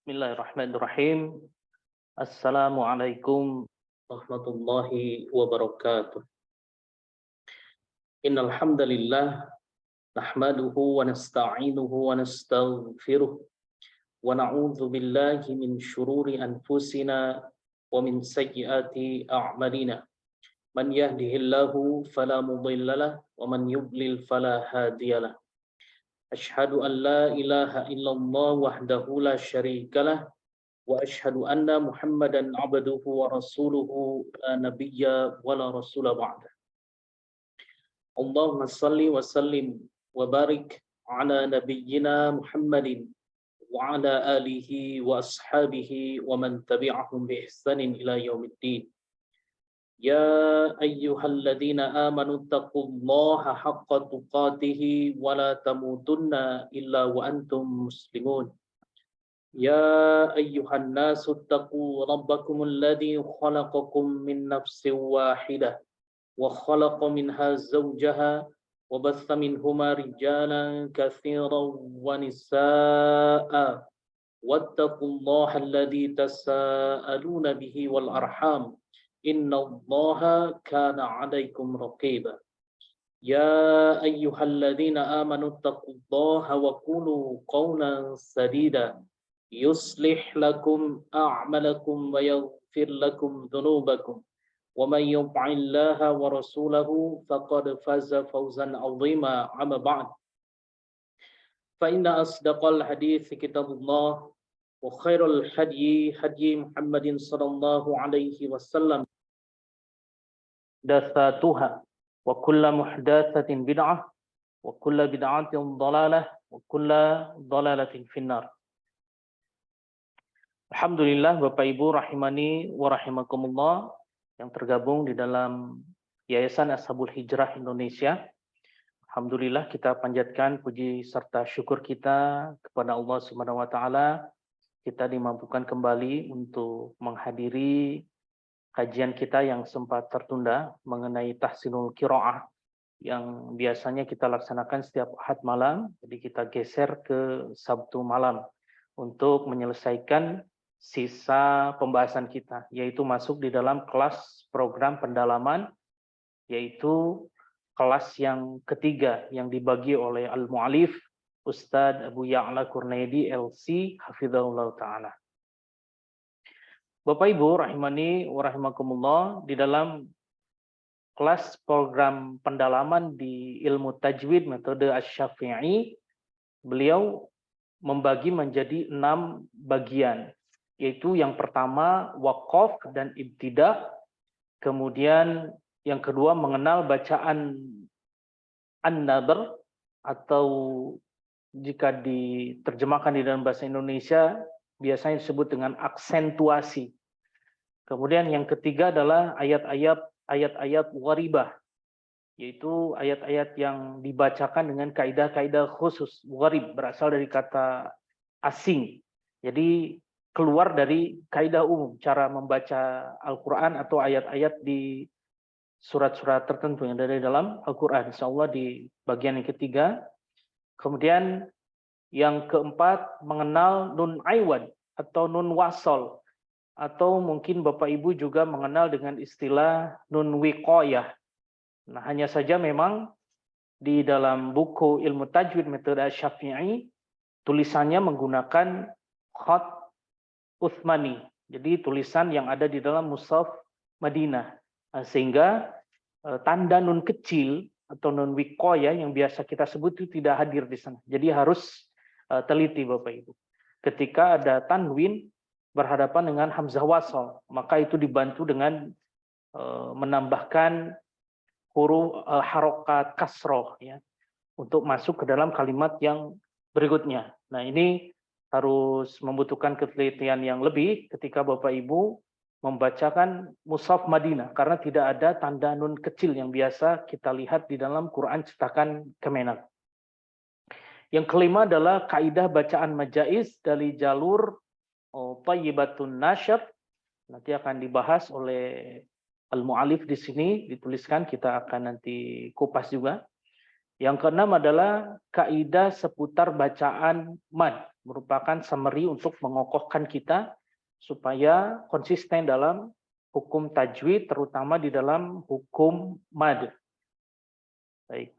Bismillahirrahmanirrahim. Assalamualaikum warahmatullahi wabarakatuh. Innal hamdalillah nahmaduhu wa nasta'inuhu wa nastaghfiruh wa na'udzu billahi min syururi anfusina wa min sayyiati a'malina. Man yahdihillahu fala mudhillalah wa man yudlil fala hadiyalah. Asyhadu an la ilaha illallah wahdahu la syarikalah wa asyhadu anna Muhammadan abduhu wa rasuluhu la nabiyya wa la rasula ba'da. Allahumma salli wa sallim wa barik ala nabiyyina Muhammadin wa ala alihi wa ashabihi wa man tabi'ahum bi ihsanin ila yaumiddin. Ya ayyuhalladzina amanu taqullaha haqqa tuqatih wa la tamutunna illa wa antum muslimun. Ya ayyuhan nasu taqu rabbakumul ladzi khalaqakum min nafsin wahidah wa khalaqa minha zawjaha wa batha minhuma rijalan katsiran wa nisaa'a wattaqullaha alladzi tasaaluna bihi wal arham innallaha kana 'alaikum raqiba. Ya ayyuhalladzina amanu taqullaha wa qulu qawlan sadida yuslih lakum a'malakum wa yaghfir lakum dhunubakum wa may yuti'illaha wa rasulahu faqad faza fawzan 'azima. Amma ba'd. Fa inna asdaqal hadits kitabullah wa khairul hadyi hadyi Muhammadin sallallahu alaihi wasallam datsatuha wa kullu muhdatsatin bid'ah wa kullu bid'atin dhalalah wa kullu dhalalatin finnar. Alhamdulillah, Bapak Ibu rahimani wa rahimakumullah yang tergabung di dalam Yayasan Ashabul Hijrah Indonesia. Alhamdulillah, kita panjatkan puji serta syukur kita kepada Allah Subhanahu wa taala. Kita dimampukan kembali untuk menghadiri kajian kita yang sempat tertunda mengenai tahsinul qiraah yang biasanya kita laksanakan setiap Ahad malam. Jadi kita geser ke Sabtu malam untuk menyelesaikan sisa pembahasan kita, yaitu masuk di dalam kelas program pendalaman, yaitu kelas yang ketiga yang dibagi oleh Al-Mu'alif Ustadz Abu Ya'la Kurnaidi LC hafizahullah ta'ala. Bapak Ibu rahimani wa rahimakumullah, di dalam kelas program pendalaman di ilmu tajwid metode Asy-Syafi'i, beliau membagi menjadi 6 bagian, yaitu yang pertama waqaf dan ibtidah, kemudian yang kedua mengenal bacaan an-nadhr atau jika diterjemahkan di dalam bahasa Indonesia biasanya disebut dengan aksentuasi. Kemudian yang ketiga adalah ayat-ayat gharibah, yaitu ayat-ayat yang dibacakan dengan kaidah-kaidah khusus. Gharib berasal dari kata asing. Jadi keluar dari kaidah umum cara membaca Al-Qur'an atau ayat-ayat di surat-surat tertentu yang ada di dalam Al-Qur'an. Insyaallah di bagian yang ketiga. Kemudian yang keempat mengenal nun aiwad atau nun wasol, atau mungkin Bapak Ibu juga mengenal dengan istilah nun wiqayah. Nah, hanya saja memang di dalam buku ilmu tajwid metode Asy-Syafi'i tulisannya menggunakan khat Utsmani. Jadi tulisan yang ada di dalam mushaf Madinah. Nah, sehingga tanda nun kecil atau nun wiqayah yang biasa kita sebut itu tidak hadir di sana. Jadi harus teliti Bapak Ibu. Ketika ada tanwin berhadapan dengan hamzah wasal, maka itu dibantu dengan menambahkan huruf harokat kasroh ya, untuk masuk ke dalam kalimat yang berikutnya. Nah, ini harus membutuhkan ketelitian yang lebih ketika Bapak Ibu membacakan mushaf Madinah, karena tidak ada tanda nun kecil yang biasa kita lihat di dalam Quran cetakan Kemenak. Yang kelima adalah kaidah bacaan majaiz dari jalur Thayyibatun Nasyab. Nanti akan dibahas oleh Al-Mu'alif di sini, dituliskan, kita akan nanti kupas juga. Yang keenam adalah kaidah seputar bacaan mad. merupakan summary untuk mengokohkan kita supaya konsisten dalam hukum tajwid, terutama di dalam hukum mad. Baik,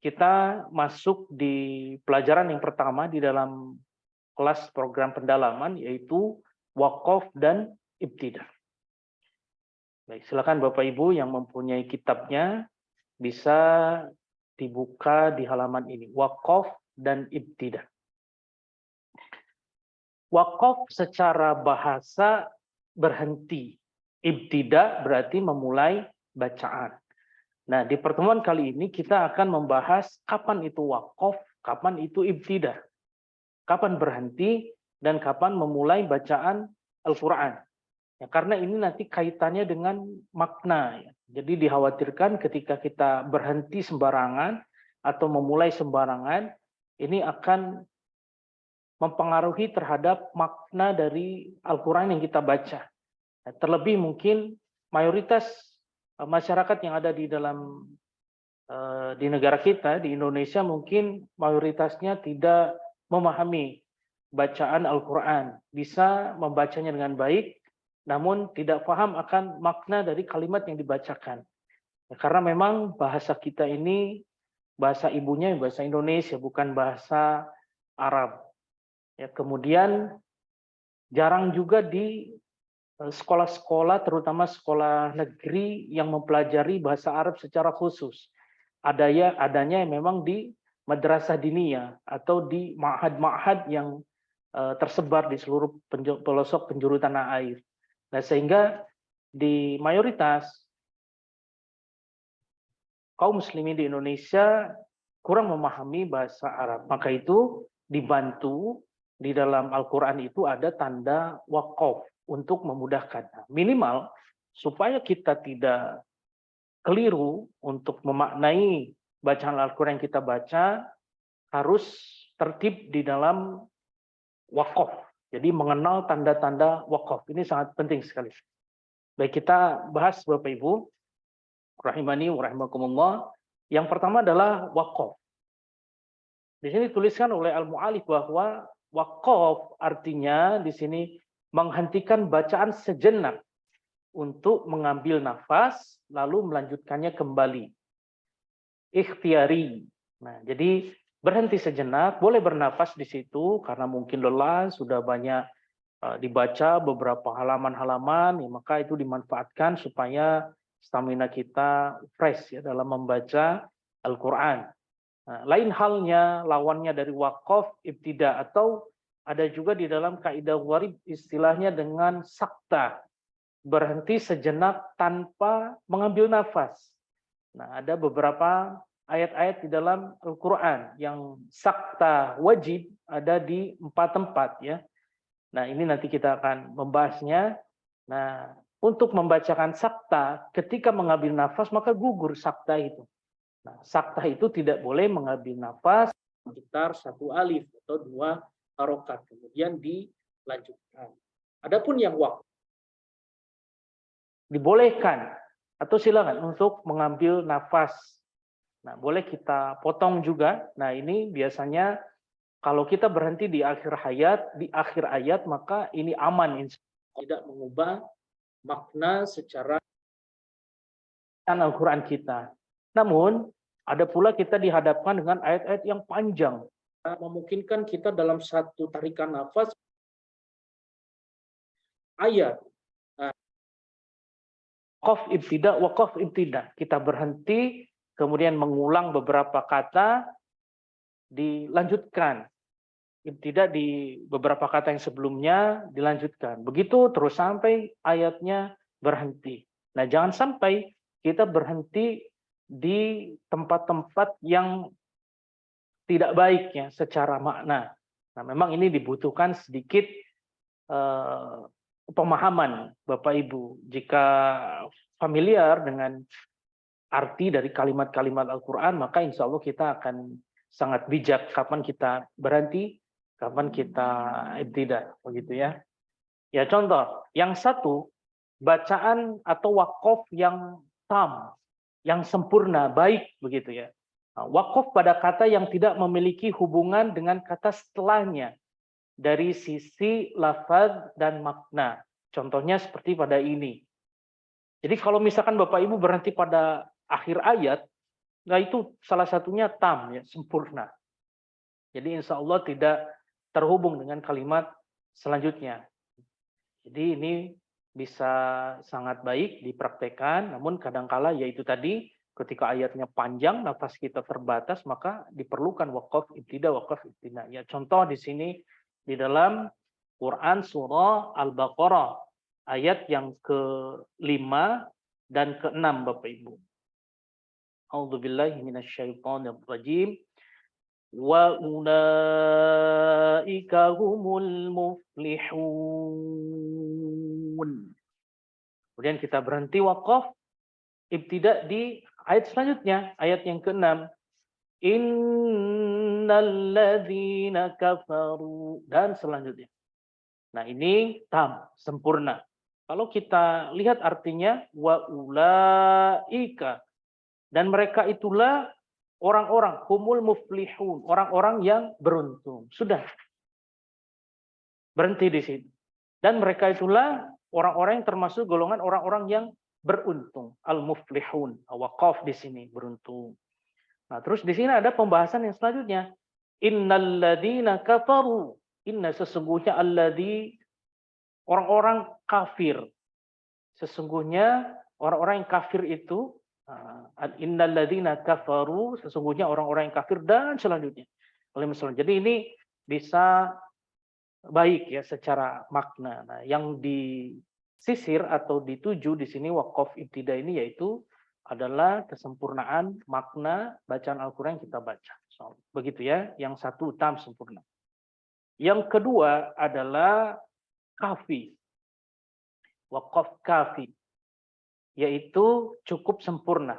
kita masuk di pelajaran yang pertama di dalam kelas program pendalaman, yaitu waqaf dan ibtidah. Baik, silakan Bapak Ibu yang mempunyai kitabnya bisa dibuka di halaman ini, waqaf dan ibtidah. Waqaf secara bahasa berhenti, ibtidah berarti memulai bacaan. Nah, di pertemuan kali ini kita akan membahas kapan itu waqaf, kapan itu ibtidah. Kapan berhenti dan kapan memulai bacaan Al-Qur'an. Ya, karena ini nanti kaitannya dengan makna. Ya. Jadi dikhawatirkan ketika kita berhenti sembarangan atau memulai sembarangan, ini akan mempengaruhi terhadap makna dari Al-Quran yang kita baca. Nah, terlebih mungkin mayoritas masyarakat yang ada di dalam di negara kita, di Indonesia, mungkin mayoritasnya tidak memahami bacaan Al-Quran. Bisa membacanya dengan baik, namun tidak paham akan makna dari kalimat yang dibacakan. Ya, karena memang bahasa kita ini, bahasa ibunya bahasa Indonesia, bukan bahasa Arab. Ya, kemudian jarang juga di sekolah-sekolah, terutama sekolah negeri yang mempelajari bahasa Arab secara khusus. Adanya memang di madrasah diniyah atau di ma'had-ma'had yang tersebar di seluruh pelosok penjuru tanah air. Nah, sehingga di mayoritas kaum muslimin di Indonesia kurang memahami bahasa Arab. Maka itu dibantu di dalam Al-Quran itu ada tanda waqaf untuk memudahkan. Minimal supaya kita tidak keliru untuk memaknai bacaan Al-Quran yang kita baca, harus tertib di dalam waqaf. Jadi mengenal tanda-tanda waqaf. Ini sangat penting sekali. Baik, kita bahas Bapak Ibu, rahimani wa rahimakumullah. Yang pertama adalah waqaf. Di sini tuliskan oleh Al-Mu'alif bahwa waqaf artinya di sini menghentikan bacaan sejenak untuk mengambil nafas lalu melanjutkannya kembali. Ikhtiari. Nah, jadi berhenti sejenak, boleh bernafas di situ karena mungkin lelah, sudah banyak dibaca beberapa halaman-halaman, ya, maka itu dimanfaatkan supaya stamina kita fresh ya dalam membaca Al-Quran. Nah, lain halnya lawannya dari waqaf, ibtidah, atau ada juga di dalam kaidah warib istilahnya dengan sakta, berhenti sejenak tanpa mengambil nafas. Nah, ada beberapa ayat-ayat di dalam Al-Quran yang sakta wajib ada di 4 tempat ya. Nah, ini nanti kita akan membahasnya. Nah, untuk membacakan sakta, ketika mengambil nafas maka gugur sakta itu. Nah, sakta itu tidak boleh mengambil nafas sekitar 1 alif atau 2 harokat, kemudian dilanjutkan. Adapun yang waqaf, dibolehkan atau silakan untuk mengambil nafas. Nah, boleh kita potong juga. Nah, ini biasanya kalau kita berhenti di akhir ayat, maka ini aman, tidak mengubah makna secara Al-Quran kita. Namun, ada pula kita dihadapkan dengan ayat-ayat yang panjang. Memungkinkan kita dalam satu tarikan nafas ayat. Waqaf ibtidah. Kita berhenti, kemudian mengulang beberapa kata, dilanjutkan. Ibtidah di beberapa kata yang sebelumnya dilanjutkan. Begitu terus sampai ayatnya berhenti. Nah, jangan sampai kita berhenti di tempat-tempat yang tidak baik ya secara makna. Nah, memang ini dibutuhkan sedikit pemahaman Bapak Ibu. Jika familiar dengan arti dari kalimat-kalimat Al-Quran, maka insya Allah kita akan sangat bijak kapan kita berhenti, kapan kita ibtidah, begitu ya. Ya, contoh, yang satu, bacaan atau waqaf yang tam, yang sempurna, baik, begitu ya. Nah, waqaf pada kata yang tidak memiliki hubungan dengan kata setelahnya. dari sisi lafaz dan makna. Contohnya seperti pada ini. Jadi kalau misalkan Bapak Ibu berhenti pada akhir ayat, nah itu salah satunya tam, ya, sempurna. Jadi insya Allah tidak terhubung dengan kalimat selanjutnya. Jadi ini bisa sangat baik dipraktekkan, namun kadangkala yaitu tadi ketika ayatnya panjang, nafas kita terbatas, maka diperlukan wakaf ibtida, wakaf ibtina. Ya, contoh di sini di dalam Quran surah Al-Baqarah ayat yang ke-5 dan ke-6 Bapak Ibu. A'udzubillahi minasyaitonirrajim. Wa ulaika humul muflihun. Kemudian kita berhenti wakaf ibtida di ayat selanjutnya, ayat yang ke-6. Innalladzina kafaru, dan selanjutnya. Nah, ini tam, sempurna. Kalau kita lihat artinya wa ulaika, dan mereka itulah orang-orang humul muflihun, orang-orang yang beruntung. Sudah. Berhenti di sini. Dan mereka itulah orang-orang yang termasuk golongan orang-orang yang beruntung. Al-muflihun, waqaf di sini beruntung. Nah, terus di sini ada pembahasan yang selanjutnya. Innalladzina kafaru. Inna, sesungguhnya alladzi, orang-orang kafir. Sesungguhnya orang-orang yang kafir itu, innalladzina kafaru, sesungguhnya orang-orang yang kafir, dan selanjutnya. Jadi ini bisa baik ya secara makna. Nah, yang disisir atau dituju di sini wakaf ibtida ini yaitu adalah kesempurnaan makna bacaan Al-Quran yang kita baca. So, begitu ya, yang satu tam sempurna. Yang kedua adalah kafi. Wakaf kafi. Yaitu cukup sempurna.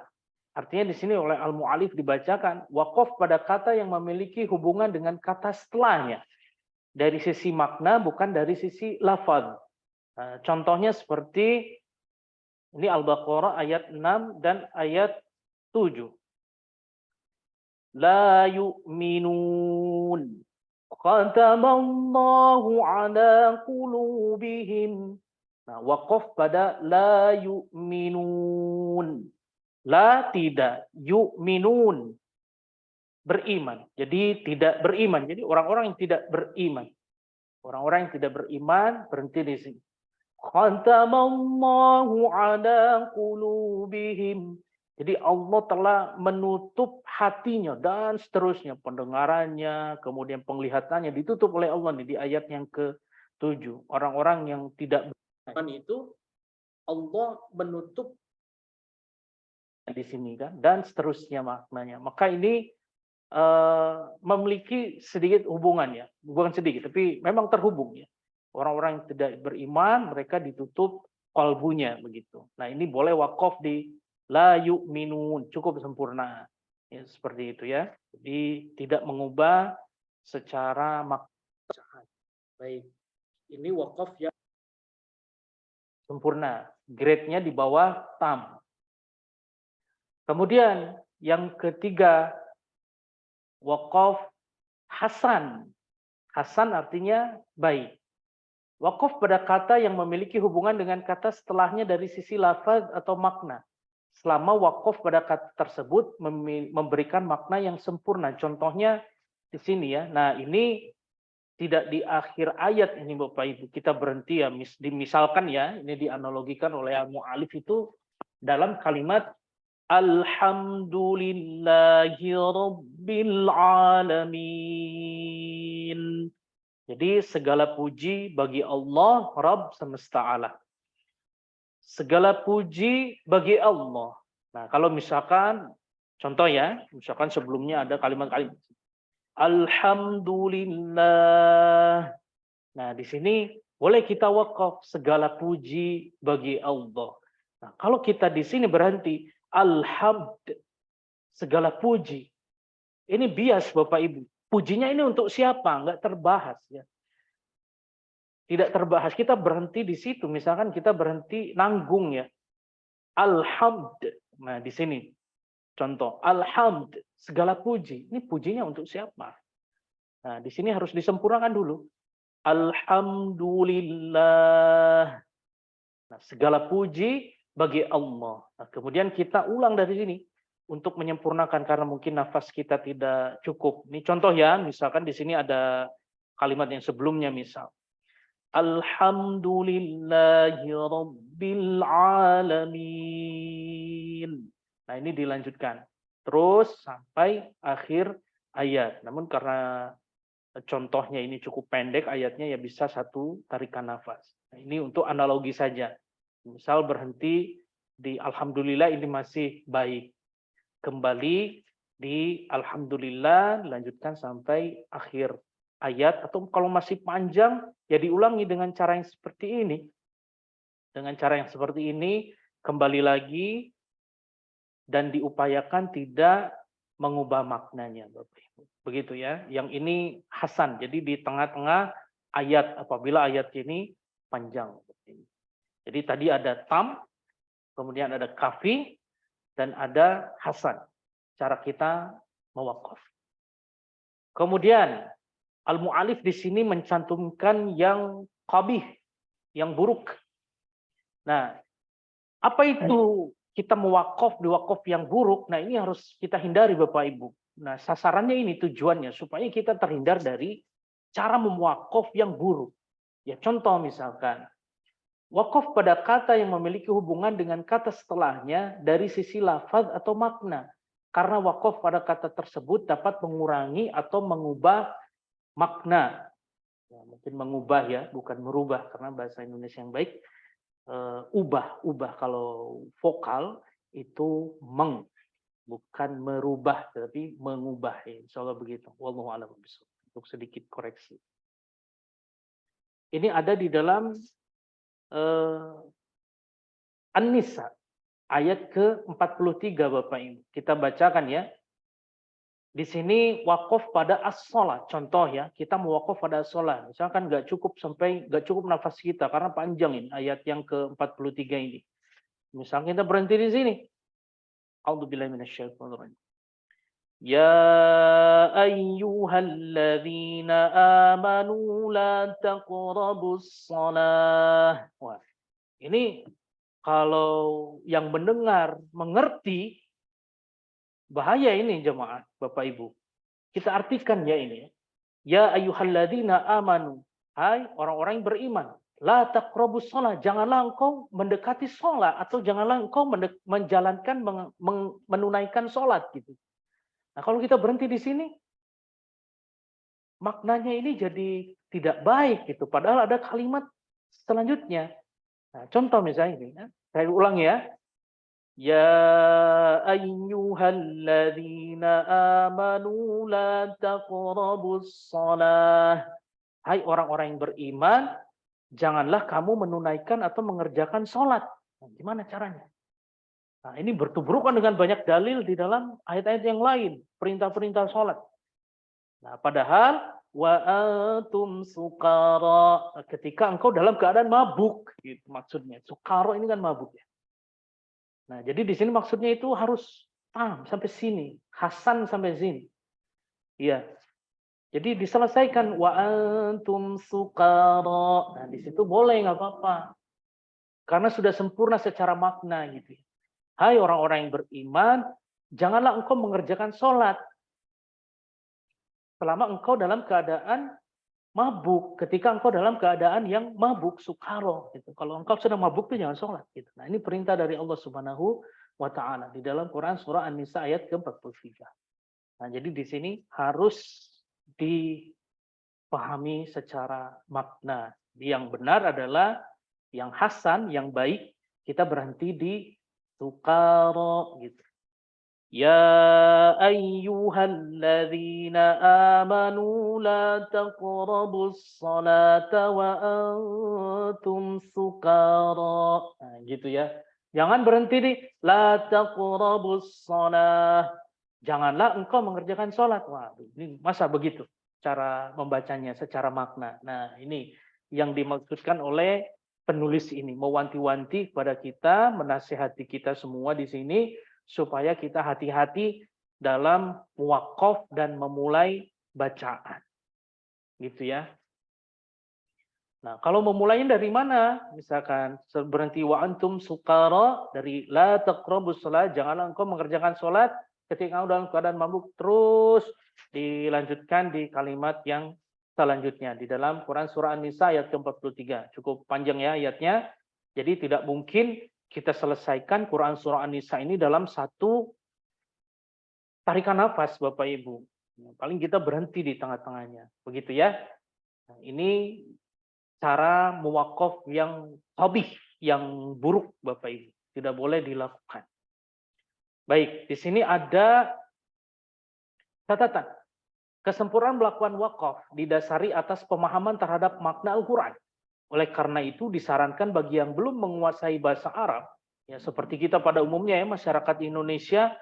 Artinya di sini oleh Al-Mu'alif dibacakan wakaf pada kata yang memiliki hubungan dengan kata setelahnya. Dari sisi makna bukan dari sisi lafaz. Nah, contohnya seperti ini Al-Baqarah ayat 6 dan ayat 7. La yu'minun. Khatamallahu ala qulubihim. Nah, waqaf pada la yu'minun. La, tidak, yu'minun, beriman. Jadi tidak beriman. Jadi orang-orang yang tidak beriman. Orang-orang yang tidak beriman berhenti di sini. Khatamallahu ala qulubihim. Jadi Allah telah menutup hatinya dan seterusnya, pendengarannya, kemudian penglihatannya ditutup oleh Allah nih di ayat yang ke-7. Orang-orang yang tidak beriman itu Allah menutup di sini kan, dan seterusnya maknanya. Maka ini memiliki sedikit hubungan ya, bukan sedikit, tapi memang terhubung ya. Orang-orang yang tidak beriman, mereka ditutup kalbunya begitu. Nah, ini boleh wakaf di la yu'minun, cukup sempurna. Ya, seperti itu ya. Jadi tidak mengubah secara makna. Baik. Ini wakaf yang sempurna. Grade-nya di bawah tam. Kemudian yang ketiga, wakaf hasan. Hasan artinya baik. Wakaf pada kata yang memiliki hubungan dengan kata setelahnya dari sisi lafaz atau makna. Selama wakaf pada kata tersebut memberikan makna yang sempurna. Contohnya di sini ya. Nah, ini tidak di akhir ayat ini Bapak Ibu. Kita berhenti ya. Misalkan ya, ini dianalogikan oleh Al-Mu'alif itu dalam kalimat Alhamdulillahi Rabbil Alamin. Jadi segala puji bagi Allah, Rabb semesta alam. Segala puji bagi Allah. Nah, kalau misalkan, contoh ya, misalkan sebelumnya ada kalimat-kalimat. Alhamdulillah. Nah, di sini boleh kita wakaf segala puji bagi Allah. Nah, kalau kita di sini berhenti, alhamd, segala puji. Ini bias Bapak Ibu. Pujinya ini untuk siapa? Enggak terbahas ya. Tidak terbahas. Kita berhenti di situ. Misalkan kita berhenti nanggung ya. Alhamd. Nah, di sini contoh, alhamd, segala puji. Ini pujinya untuk siapa? Nah, di sini harus disempurnakan dulu. Alhamdulillah. Nah, segala puji bagi Allah. Nah, kemudian kita ulang dari sini untuk menyempurnakan karena mungkin nafas kita tidak cukup. Ini contoh ya, misalkan di sini ada kalimat yang sebelumnya misal. Alhamdulillahi Rabbil Alamin. Nah ini dilanjutkan. Terus sampai akhir ayat. Namun karena contohnya ini cukup pendek ayatnya ya bisa satu tarikan nafas. Nah, ini untuk analogi saja. Misal berhenti di Alhamdulillah ini masih baik. Kembali di Alhamdulillah, lanjutkan sampai akhir ayat. Atau kalau masih panjang, ya diulangi dengan cara yang seperti ini. Dengan cara yang seperti ini, kembali lagi dan diupayakan tidak mengubah maknanya, Bapak Ibu. Begitu ya. Yang ini hasan. Jadi di tengah-tengah ayat apabila ayat ini panjang. Jadi tadi ada tam, kemudian ada kafi, dan ada hasan. Cara kita mewakaf. Kemudian al-mu'alif di sini mencantumkan yang qabih, yang buruk. Nah, apa itu kita mewakaf di wakaf yang buruk? Nah, ini harus kita hindari Bapak Ibu. Nah, sasarannya ini tujuannya supaya kita terhindar dari cara mewakaf yang buruk. Ya, contoh misalkan wakaf pada kata yang memiliki hubungan dengan kata setelahnya dari sisi lafaz atau makna. Karena wakaf pada kata tersebut dapat mengurangi atau mengubah makna. Ya, mungkin mengubah ya, bukan merubah karena bahasa Indonesia yang baik. Ubah kalau vokal itu bukan merubah tapi mengubah ya. Insya Allah begitu. Wallahu a'lam bishawab. Untuk sedikit koreksi. Ini ada di dalam An-Nisa ayat ke-43 Bapak Ibu. Kita bacakan ya. Di sini wakaf pada as-sholat. Contoh ya, kita mewakaf pada as-sholat. Misalkan nggak cukup nafas kita karena panjang ini ayat yang ke-43 ini. Misalnya kita berhenti di sini. A'udzubillahi minasyaitonir rajim. Ya ayyuhalladzina amanu la taqrabus shalah. Wah, ini kalau yang mendengar mengerti bahaya ini jemaah Bapak Ibu. Kita artikan ya ini. Ya ayyuhalladzina amanu. Hai orang-orang yang beriman. La taqrabus shalah. Janganlah engkau mendekati sholat atau janganlah engkau menjalankan menunaikan sholat gitu. Nah, kalau kita berhenti di sini maknanya ini jadi tidak baik gitu. Padahal ada kalimat selanjutnya. Nah, contoh misalnya ini ya. Saya ulang ya. Ya ayyuhalladzina amanu la taqrabus shalah. Hai orang-orang yang beriman, janganlah kamu menunaikan atau mengerjakan sholat. Nah, gimana caranya? Nah, ini bertubrukan dengan banyak dalil di dalam ayat-ayat yang lain. Perintah-perintah sholat. Nah, padahal wa antum sukara. Ketika engkau dalam keadaan mabuk. Gitu maksudnya. Sukara ini kan mabuk ya. Nah, jadi di sini maksudnya itu harus sampai sini. Hasan sampai sini. Iya. Jadi diselesaikan wa antum sukara. Nah, di situ boleh nggak apa-apa. Karena sudah sempurna secara makna gitu. Hai orang-orang yang beriman, janganlah engkau mengerjakan sholat selama engkau dalam keadaan mabuk. Ketika engkau dalam keadaan yang mabuk, sukaro. Gitu. Kalau engkau sedang mabuk itu jangan sholat. Gitu. Nah, ini perintah dari Allah Subhanahu wa Ta'ala di dalam Quran surah An-Nisa ayat ke-43. Nah, jadi di sini harus dipahami secara makna. Yang benar adalah yang hasan, yang baik, kita berhenti di sukaro gitu. Ya ayyuhalladzina amanu la taqrabus salata wa antum sukara. Nah, gitu ya. Jangan berhenti di la taqrabus shalah. Janganlah engkau mengerjakan sholat. Wah, ini masa begitu cara membacanya secara makna. Nah, ini yang dimaksudkan oleh penulis ini, mewanti-wanti kepada kita, menasihati kita semua di sini supaya kita hati-hati dalam wakaf dan memulai bacaan. Gitu ya. Nah, kalau memulainya dari mana? Misalkan berhenti wa antum sukara, dari la taqrabus shalah, janganlah engkau mengerjakan sholat ketika engkau dalam keadaan mabuk, terus dilanjutkan di kalimat yang selanjutnya di dalam Quran surah An-Nisa ayat ke-43. Cukup panjang ya ayatnya. Jadi tidak mungkin kita selesaikan Quran surah An-Nisa ini dalam satu tarikan nafas, Bapak Ibu. Paling kita berhenti di tengah-tengahnya. Begitu ya. Nah, ini cara mewakaf yang qabih, yang buruk, Bapak Ibu. Tidak boleh dilakukan. Baik, di sini ada catatan. Kesempurnaan melakukan wakaf didasari atas pemahaman terhadap makna Al-Quran. Oleh karena itu disarankan bagi yang belum menguasai bahasa Arab, ya seperti kita pada umumnya ya, masyarakat Indonesia,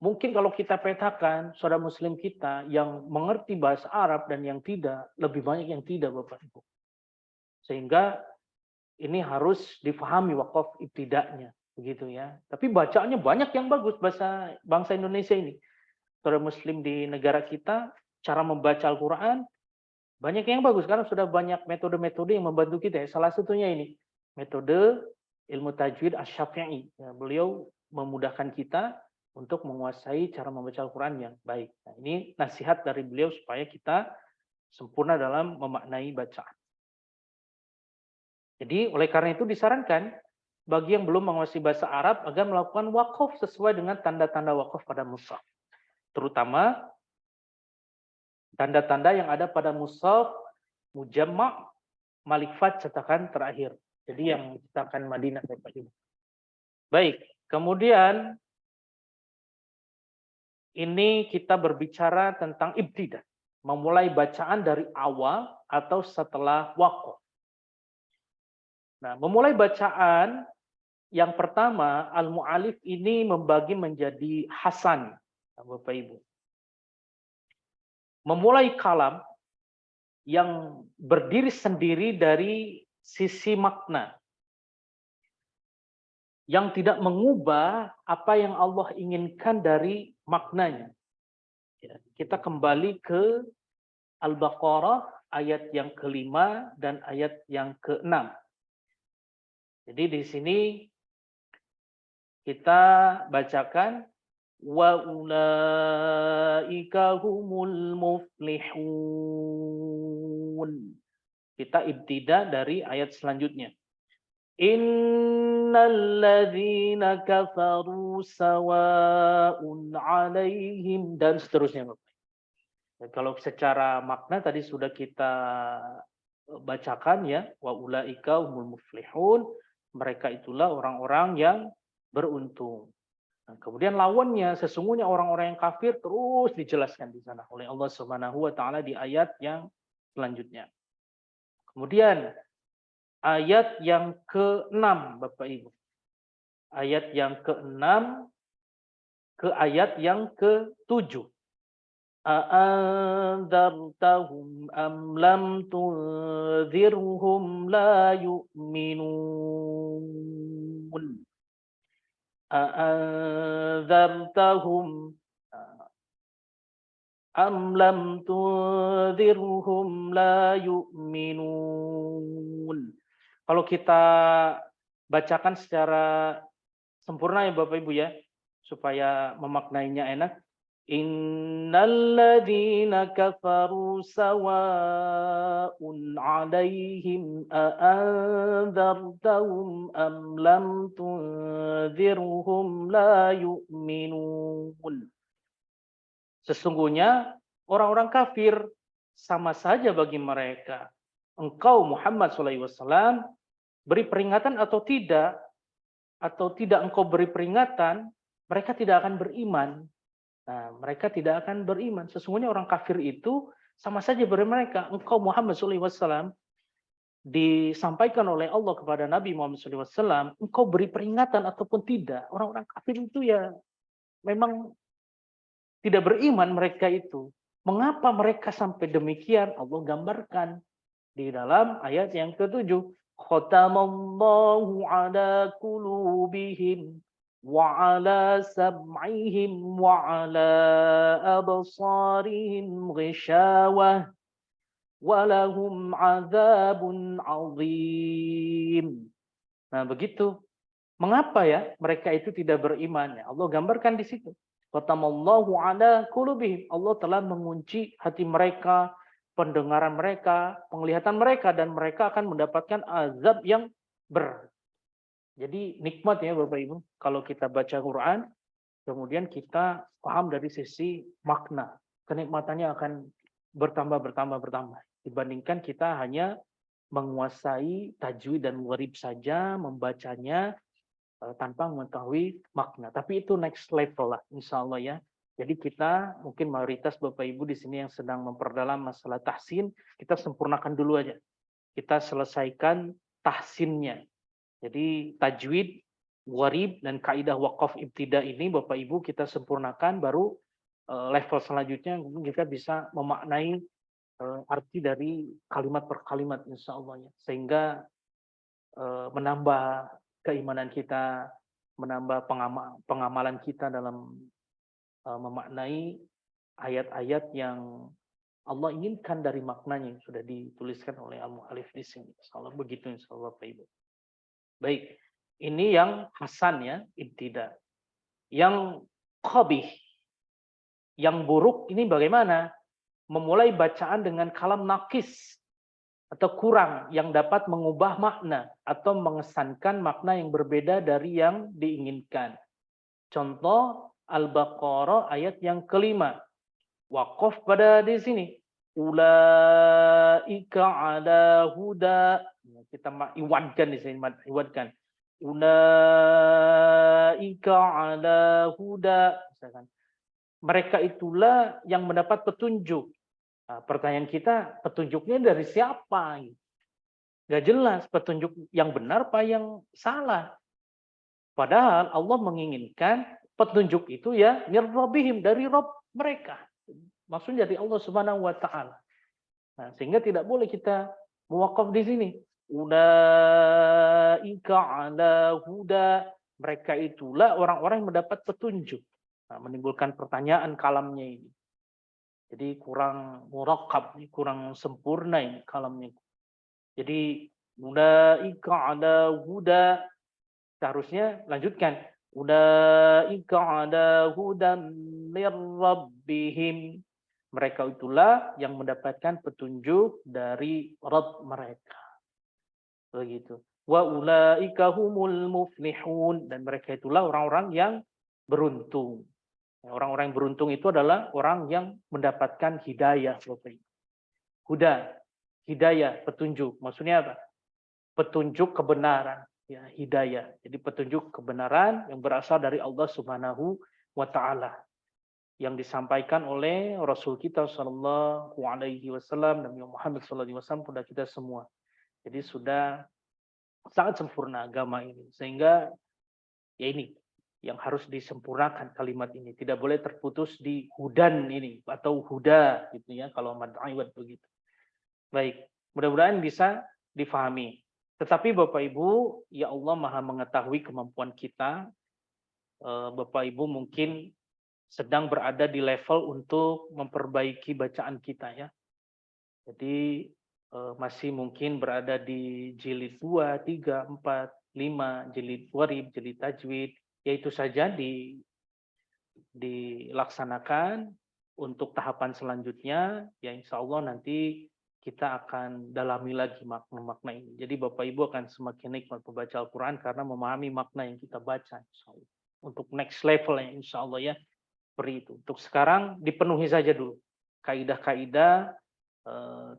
mungkin kalau kita petakan saudara muslim kita yang mengerti bahasa Arab dan yang tidak, lebih banyak yang tidak, Bapak Ibu. Sehingga ini harus difahami wakaf ibtida'nya, begitu ya. Tapi bacaannya banyak yang bagus bahasa bangsa Indonesia ini. Saudara muslim di negara kita, cara membaca Al-Quran banyak yang bagus karena sudah banyak metode-metode yang membantu kita ya. Salah satunya ini, metode ilmu tajwid asy-Syafi'i. Ya, beliau memudahkan kita untuk menguasai cara membaca Al-Quran yang baik. Nah, ini nasihat dari beliau supaya kita sempurna dalam memaknai bacaan. Jadi oleh karena itu disarankan bagi yang belum menguasai bahasa Arab agar melakukan wakaf sesuai dengan tanda-tanda wakaf pada mushaf. Terutama tanda-tanda yang ada pada mushaf mujamma' malikfat cetakan terakhir. Jadi yang cetakan Madinah. Baik, kemudian ini kita berbicara tentang ibtida, memulai bacaan dari awal atau setelah wakaf. Nah, memulai bacaan yang pertama, al-mu'alif ini membagi menjadi hasan, Bapak Ibu. Memulai kalam yang berdiri sendiri dari sisi makna, yang tidak mengubah apa yang Allah inginkan dari maknanya. Ya, kita kembali ke Al-Baqarah ayat yang ke-5 dan ayat yang ke-6. Jadi di sini kita bacakan wa ulaika humul muflihun. Kita ibtida dari ayat selanjutnya. Innal ladzina kafaru sawa'un 'alaihim, dan seterusnya. Kalau secara makna tadi sudah kita bacakan ya, wa ulaika humul muflihun, mereka itulah orang-orang yang beruntung. Nah, kemudian lawannya sesungguhnya orang-orang yang kafir terus dijelaskan di sana oleh Allah Subhanahu wa taala di ayat yang selanjutnya. Kemudian ayat yang ke-6 Bapak Ibu. Ayat yang ke-6 ke ayat yang ke-7. A'anzartahum am lam tunzirhum la yu'minun. A'anzartahum am lam tunzirhum la yu'minun. Kalau kita bacakan secara sempurna ya Bapak Ibu ya, supaya memaknainya enak. Innal ladzina kafaru sawa'un 'alaihim a'anzartahum am lam tunzirhum la yu'minun. Sesungguhnya orang-orang kafir sama saja bagi mereka. Engkau Muhammad SAW beri peringatan atau tidak engkau beri peringatan, mereka tidak akan beriman. Nah, mereka tidak akan beriman. Sesungguhnya orang kafir itu sama saja bagi mereka. Engkau Muhammad SAW disampaikan oleh Allah kepada Nabi Muhammad SAW, engkau beri peringatan ataupun tidak. Orang-orang kafir itu ya memang tidak beriman mereka itu. Mengapa mereka sampai demikian? Allah gambarkan di dalam ayat yang ke-7. Khatamallahu ala qulubihim wa ala sam'ihim wa ala absarihim ghishawah walahum adzabun adzim. Nah, begitu. Mengapa ya mereka itu tidak beriman? Ya, Allah gambarkan di situ. Khatamallahu ala qulubihim. Allah telah mengunci hati mereka, pendengaran mereka, penglihatan mereka, dan mereka akan mendapatkan azab yang berat. Jadi nikmat ya Bapak Ibu, kalau kita baca Quran, kemudian kita paham dari sisi makna. Kenikmatannya akan bertambah. Dibandingkan kita hanya menguasai tajwid dan gharib saja, membacanya tanpa mengetahui makna. Tapi itu next level lah, insya Allah ya. Jadi kita mungkin mayoritas Bapak Ibu di sini yang sedang memperdalam masalah tahsin, kita sempurnakan dulu aja. Kita selesaikan tahsinnya. Jadi tajwid, gharib, dan kaidah waqaf ibtida ini Bapak Ibu kita sempurnakan, baru level selanjutnya kita bisa memaknai arti dari kalimat per kalimat insya Allah ya. Sehingga menambah keimanan kita, menambah pengamalan kita dalam memaknai ayat-ayat yang Allah inginkan dari maknanya yang sudah dituliskan oleh al-mu'allif di sini. Insyaallah begitu insyaallah Bapak Ibu. Baik, ini yang hasan ya, ibtida. Yang qabih, yang buruk ini bagaimana? Memulai bacaan dengan kalam nakis atau kurang yang dapat mengubah makna atau mengesankan makna yang berbeda dari yang diinginkan. Contoh Al-Baqarah ayat yang kelima. Waqaf pada di sini. Ulaika ala huda. Kita iwadkan di sini, iwadkan. Ulaika ala huda. Misalkan. Mereka itulah yang mendapat petunjuk. Nah, pertanyaan kita, petunjuknya dari siapa? Gak jelas petunjuk yang benar apa yang salah. Padahal Allah menginginkan petunjuk itu ya mir rabbihim, dari Rabb mereka. Maksudnya dari Allah Subhanahu wa taala. Nah, sehingga tidak boleh kita mewakaf di sini. Ulaika ala huda. Mereka itulah orang-orang yang mendapat petunjuk. Nah, menimbulkan pertanyaan kalamnya ini. Jadi kurang murakkab, kurang sempurna ini kalamnya. Jadi ulaika ala huda. Seharusnya lanjutkan. Ulaika ala hudan mir rabbihim. Mereka itulah yang mendapatkan petunjuk dari Rabb mereka. Begitu. Wa ulaika humul muflihun, dan mereka itulah orang-orang yang beruntung. Orang-orang yang beruntung itu adalah orang yang mendapatkan hidayah. Huda, hidayah, petunjuk. Maksudnya apa? Petunjuk kebenaran. Ya, hidayah. Jadi petunjuk kebenaran yang berasal dari Allah Subhanahu wa taala, yang disampaikan oleh Rasul kita Shallallahu Alaihi Wasallam, Nabi Muhammad Sallallahu Alaihi Wasallam, kepada kita semua. Jadi sudah sangat sempurna agama ini, sehingga ya ini yang harus disempurnakan kalimat ini, tidak boleh terputus di hudan ini atau huda gitu ya, kalau mad iwad begitu. Baik, mudah-mudahan bisa difahami. Tetapi Bapak Ibu, ya Allah Maha mengetahui kemampuan kita. Bapak Ibu mungkin sedang berada di level untuk memperbaiki bacaan kita ya. Jadi masih mungkin berada di jilid 2, 3, 4, 5, jilid gharib, jilid tajwid, yaitu saja dilaksanakan. Untuk tahapan selanjutnya ya insya Allah nanti kita akan dalami lagi makna-makna ini. Jadi Bapak Ibu akan semakin nikmat membaca Al-Quran karena memahami makna yang kita baca insya Allah. Untuk next level ya insya Allah ya, seperti itu. Untuk sekarang dipenuhi saja dulu kaidah-kaidah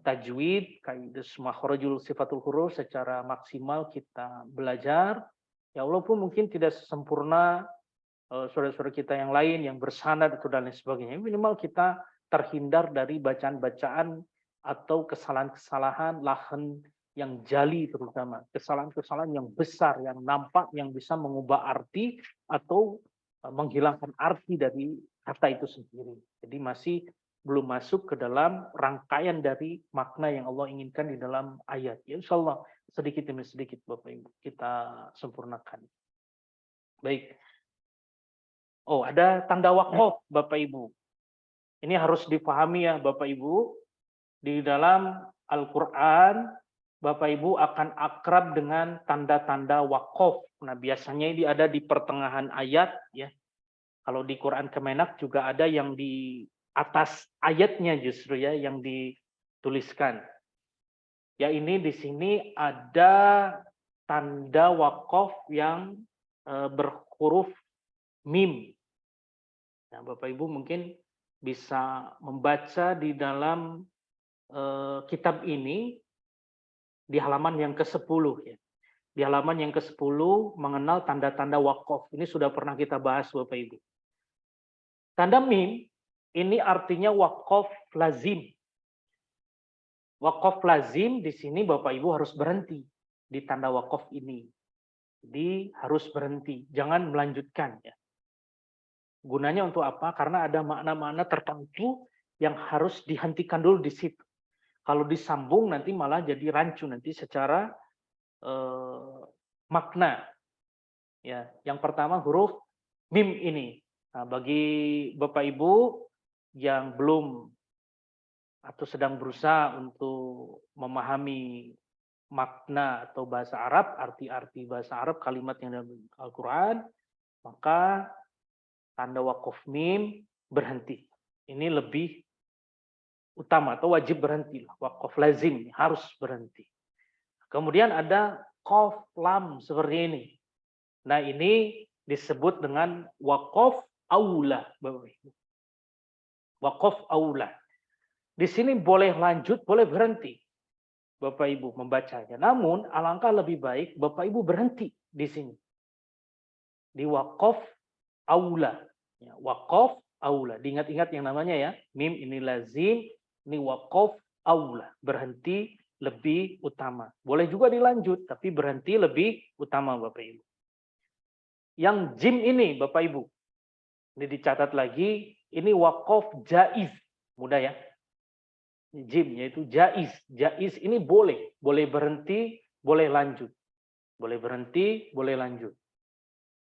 tajwid, kaidah makhrajul sifatul huruf secara maksimal kita belajar. Ya walaupun mungkin tidak sempurna saudara-saudara kita yang lain yang bersanad atau dan lain sebagainya, minimal kita terhindar dari bacaan-bacaan atau kesalahan-kesalahan lahan yang jali, terutama kesalahan-kesalahan yang besar, yang nampak, yang bisa mengubah arti atau menghilangkan arti dari kata itu sendiri. Jadi masih belum masuk ke dalam rangkaian dari makna yang Allah inginkan di dalam ayat. Ya, insya Allah sedikit demi sedikit Bapak Ibu kita sempurnakan. Baik. Oh, ada tanda waqaf Bapak Ibu. Ini harus dipahami ya Bapak Ibu. Di dalam Al-Quran, Bapak Ibu akan akrab dengan tanda-tanda wakaf. Nah, biasanya ini ada di pertengahan ayat, ya. Kalau di Quran Kemenak juga ada yang di atas ayatnya justru ya, yang dituliskan. Ya, ini di sini ada tanda wakaf yang berhuruf mim. Nah, Bapak Ibu mungkin bisa membaca di dalam kitab ini di halaman yang ke-10 ya. Di halaman yang ke-10 mengenal tanda-tanda wakaf. Ini sudah pernah kita bahas Bapak Ibu. Tanda mim ini artinya wakaf lazim. Wakaf lazim di sini Bapak Ibu harus berhenti di tanda wakaf ini. Jadi harus berhenti, jangan melanjutkan ya. Gunanya untuk apa? Karena ada makna-makna tertentu yang harus dihentikan dulu di situ. Kalau disambung nanti malah jadi rancu nanti secara makna. Ya, yang pertama huruf mim ini. Nah, bagi Bapak Ibu yang belum atau sedang berusaha untuk memahami makna atau bahasa Arab, arti-arti bahasa Arab, kalimat yang dalam Al-Quran, maka tanda wakaf mim berhenti. Ini lebih utama atau wajib berhenti. Wakaf lazim harus berhenti. Kemudian ada qaf lam seperti ini. Nah, ini disebut dengan wakaf aula. Wakaf aula. Di sini boleh lanjut, boleh berhenti. Bapak Ibu membacanya. Namun alangkah lebih baik Bapak Ibu berhenti di sini. Di wakaf aula. Ya, wakaf aula. Diingat-ingat yang namanya ya. Mim ini lazim, ini wakaf aula. Berhenti lebih utama. Boleh juga dilanjut, tapi berhenti lebih utama Bapak Ibu. Yang jim ini Bapak Ibu. Ini dicatat lagi, ini wakaf jaiz. Mudah ya. Jim yaitu jaiz. Jaiz ini boleh berhenti, boleh lanjut. Boleh berhenti, boleh lanjut.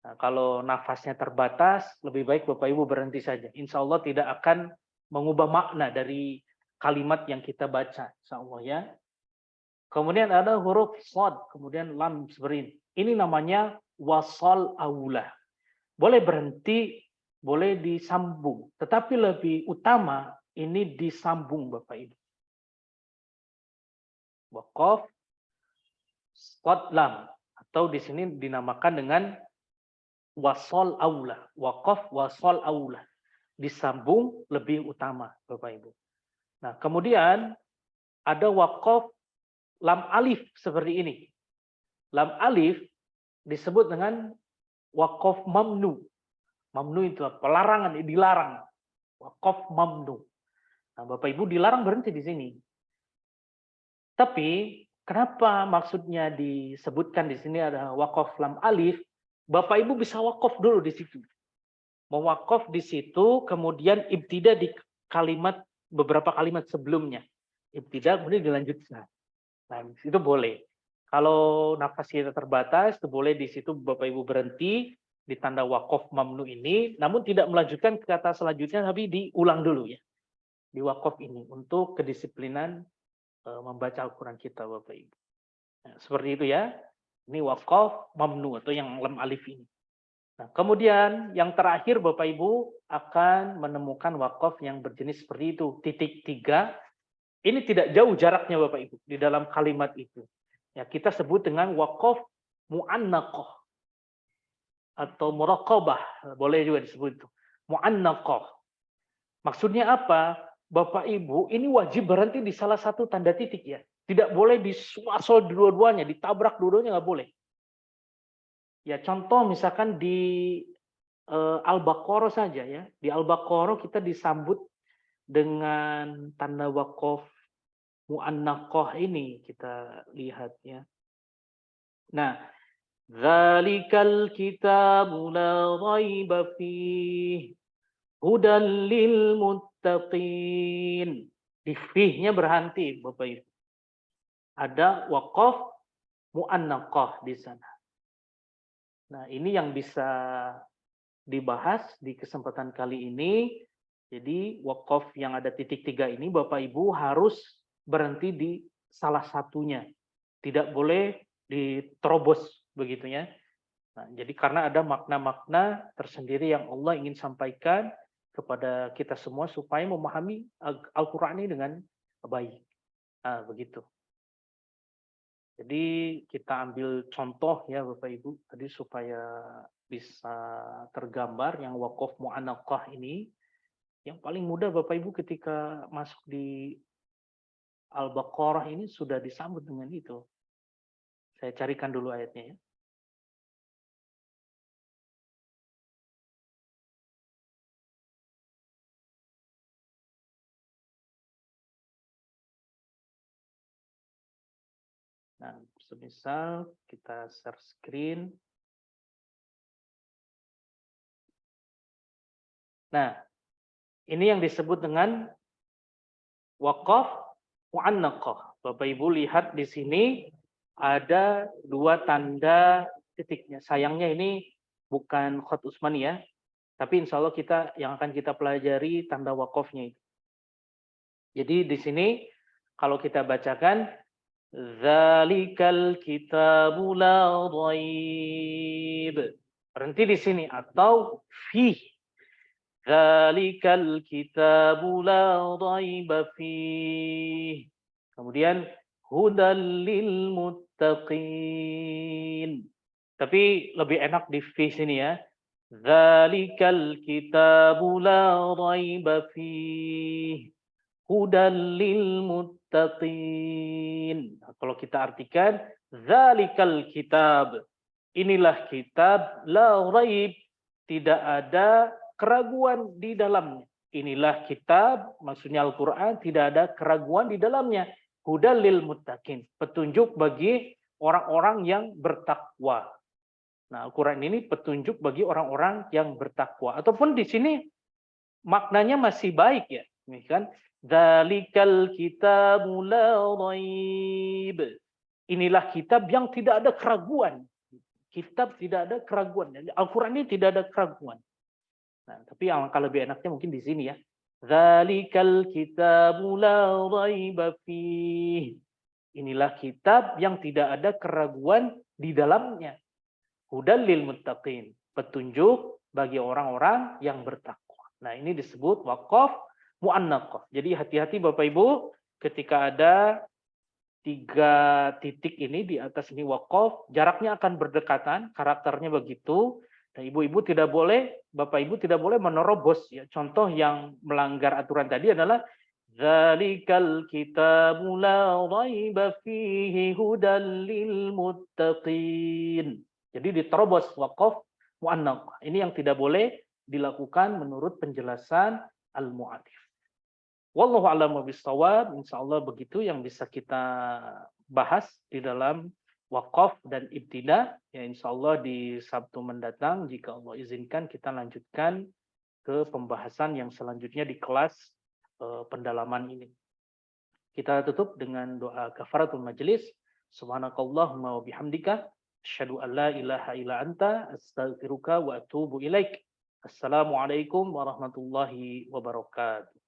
Nah, kalau nafasnya terbatas, lebih baik Bapak Ibu berhenti saja. Insya Allah tidak akan mengubah makna dari kalimat yang kita baca. Insya Allah ya. Kemudian ada huruf shad, kemudian lam seperti ini. Ini namanya wasal aula. Boleh berhenti, boleh disambung. Tetapi lebih utama ini disambung Bapak Ibu. Wakaf shad lam atau di sini dinamakan dengan wasal aula. Wakaf wasal aula. Disambung lebih utama Bapak Ibu. Nah, kemudian ada wakaf lam alif seperti ini. Lam alif disebut dengan wakaf mamnu. Mamnu itu pelarangan, dilarang. Wakaf mamnu. Nah, Bapak Ibu dilarang berhenti di sini. Tapi kenapa maksudnya disebutkan di sini ada wakaf lam alif? Bapak Ibu bisa wakaf dulu di situ. Mewakaf di situ, kemudian ibtida di kalimat beberapa kalimat sebelumnya. Ibtida kemudian dilanjutkan. Nah, itu boleh. Kalau nafas kita terbatas, itu boleh di situ Bapak Ibu berhenti di tanda wakaf mamnu ini, namun tidak melanjutkan ke kata selanjutnya, tapi diulang dulu ya. Di wakaf ini untuk kedisiplinan membaca Al-Quran kita Bapak Ibu. Nah, seperti itu ya. Ini wakaf mamnu atau yang lam alif ini. Nah, kemudian yang terakhir Bapak Ibu akan menemukan wakaf yang berjenis seperti itu. Titik 3. Ini tidak jauh jaraknya Bapak Ibu di dalam kalimat itu. Ya, kita sebut dengan wakaf mu'annaqah atau muraqabah, boleh juga disebut itu. Mu'annaqah. Maksudnya apa? Bapak Ibu, ini wajib berhenti di salah satu tanda titik ya. Tidak boleh disuasol dua-duanya, ditabrak dua-duanya nggak boleh. Ya, contoh misalkan di Al-Baqarah saja ya. Di Al-Baqarah kita disambut dengan tanda wakaf mu'annaqah ini kita lihat ya. Nah, dzalikal kitabu la raiba fihi hudan lil muttaqin. Di fih-nya berhenti Bapak Ibu. Ada wakaf mu'annaqah di sana. Nah, ini yang bisa dibahas di kesempatan kali ini. Jadi wakaf yang ada titik 3 ini Bapak Ibu harus berhenti di salah satunya, tidak boleh diterobos begitu ya. Nah, jadi karena ada makna-makna tersendiri yang Allah ingin sampaikan kepada kita semua supaya memahami Al-Qur'an ini dengan baik. Nah, begitu. Jadi kita ambil contoh ya Bapak Ibu tadi supaya bisa tergambar yang wakaf mu'anaqah ini. Yang paling mudah Bapak Ibu ketika masuk di Al-Baqarah ini sudah disambut dengan itu. Saya carikan dulu ayatnya ya. Nah, semisal kita share screen. Nah, ini yang disebut dengan waqaf mu'annaqah. Bapak Ibu lihat di sini ada dua tanda titiknya. Sayangnya ini bukan khat Utsmani ya, tapi insya Allah kita yang akan kita pelajari tanda waqafnya itu. Jadi di sini kalau kita bacakan Zalikal kitabu la dhaib. Berhenti di sini atau fi. Zalikal kitabu la dhaiba fi. Kemudian hudal lil muttaqin. Tapi lebih enak di fi sini ya. Zalikal kitabu la dhaiba fi. Hudal lil muttaqin. Nah, kalau kita artikan zalikal kitab. Inilah kitab la raib, tidak ada keraguan di dalamnya. Inilah kitab, maksudnya Al-Qur'an, tidak ada keraguan di dalamnya. Hudal lil muttaqin, petunjuk bagi orang-orang yang bertakwa. Nah, Al-Qur'an ini petunjuk bagi orang-orang yang bertakwa. Ataupun di sini maknanya masih baik ya. Ini kan Dzalikal kitabu la raib. Inilah kitab yang tidak ada keraguan. Kitab tidak ada keraguan. Al-Qur'an ini tidak ada keraguan. Nah, tapi yang alangkah lebih enaknya mungkin di sini ya. Dzalikal kitabu la raiba fih. Inilah kitab yang tidak ada keraguan di dalamnya. Hudal lil muttaqin. Petunjuk bagi orang-orang yang bertakwa. Nah, ini disebut waqaf mu'annaqah. Jadi hati-hati Bapak Ibu ketika ada 3 titik ini di atas ini waqaf, jaraknya akan berdekatan, karakternya begitu. Dan ibu-ibu tidak boleh, Bapak Ibu tidak boleh menerobos ya. Contoh yang melanggar aturan tadi adalah Zalikal kitabu la raiba fihi hudal lil muttaqin. Jadi diterobos waqaf mu'annaqah. Ini yang tidak boleh dilakukan menurut penjelasan al-mu'allif. Wallahu a'lam bishawab. Insyaallah begitu yang bisa kita bahas di dalam wakaf dan ibtida. Ya insyaallah di Sabtu mendatang jika Allah izinkan kita lanjutkan ke pembahasan yang selanjutnya di kelas pendalaman ini. Kita tutup dengan doa kafaratul majelis. Subhanakallahumma wa bihamdika asyhadu an la ilaha illa anta astaghfiruka wa atubu ilaik. Assalamualaikum warahmatullahi wabarakatuh.